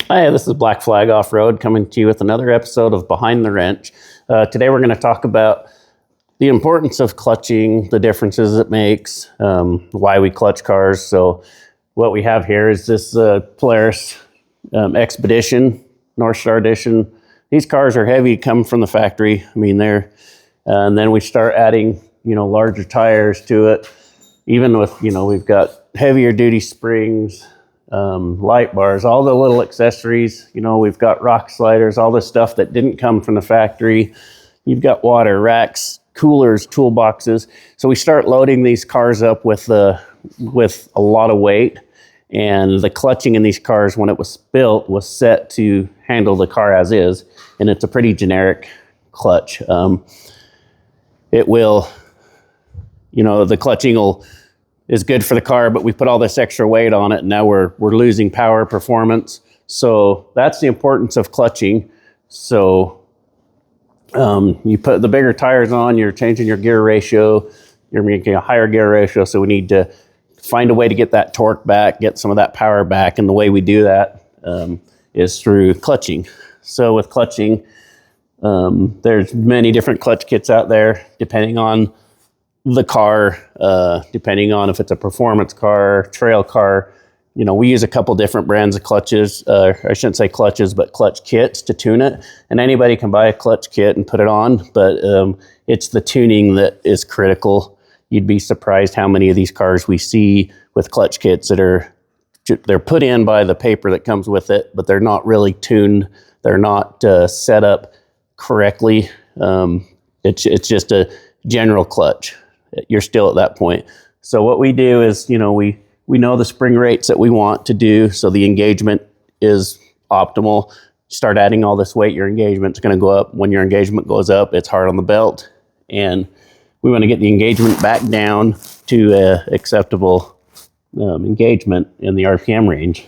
Hi, this is Black Flag Off-Road coming to you with another episode of Behind the Wrench. Today we're going to talk about the importance of clutching, the differences it makes, why we clutch cars. So what we have here is this Polaris Expedition, North Star Edition. These cars are heavy, come from the factory. I mean, and then we start adding, larger tires to it. Even with, we've got heavier duty springs, light bars, all the little accessories, we've got rock sliders, all this stuff that didn't come from the factory. You've got water racks, coolers, toolboxes. So we start loading these cars up with a lot of weight, and the clutching in these cars, when it was built, was set to handle the car as is, and it's a pretty generic clutch. It will, the clutching is good for the car, but we put all this extra weight on it, and now we're losing power, performance. So that's the importance of clutching. So you put the bigger tires on, you're changing your gear ratio, you're making a higher gear ratio, so we need to find a way to get that torque back, get some of that power back, and the way we do that is through clutching. So with clutching, there's many different clutch kits out there, depending on the car, depending on if it's a performance car, trail car. We use a couple different brands of clutches. I shouldn't say clutches, but clutch kits to tune it. And anybody can buy a clutch kit and put it on, but it's the tuning that is critical. You'd be surprised how many of these cars we see with clutch kits that they're put in by the paper that comes with it, but they're not really tuned. They're not set up correctly. It's just a general clutch. You're still at that point. So what we do is, we know the spring rates that we want to do, so the engagement is optimal. Start adding all this weight, your engagement's going to go up. When your engagement goes up, it's hard on the belt, and we want to get the engagement back down to acceptable engagement in the RPM range.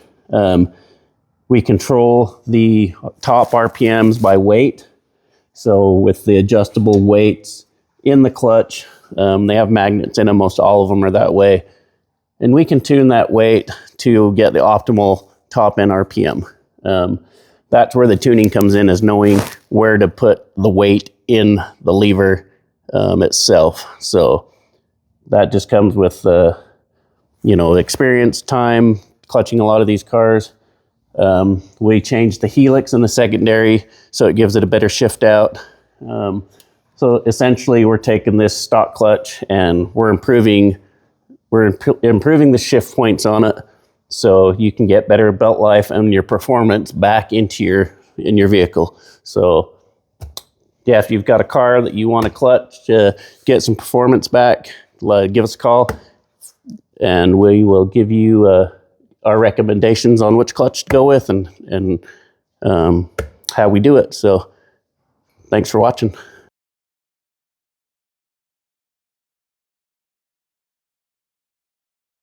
We control the top RPMs by weight. So with the adjustable weights in the clutch, they have magnets in them. Most all of them are that way. And we can tune that weight to get the optimal top end RPM. That's where the tuning comes in, is knowing where to put the weight in the lever itself. So that just comes with, experience, time, clutching a lot of these cars. We changed the helix in the secondary, so it gives it a better shift out. So essentially, we're taking this stock clutch and we're improving the shift points on it, so you can get better belt life and your performance back in your vehicle. So yeah, if you've got a car that you want to clutch to get some performance back, give us a call, and we will give you our recommendations on which clutch to go with and how we do it. So thanks for watching.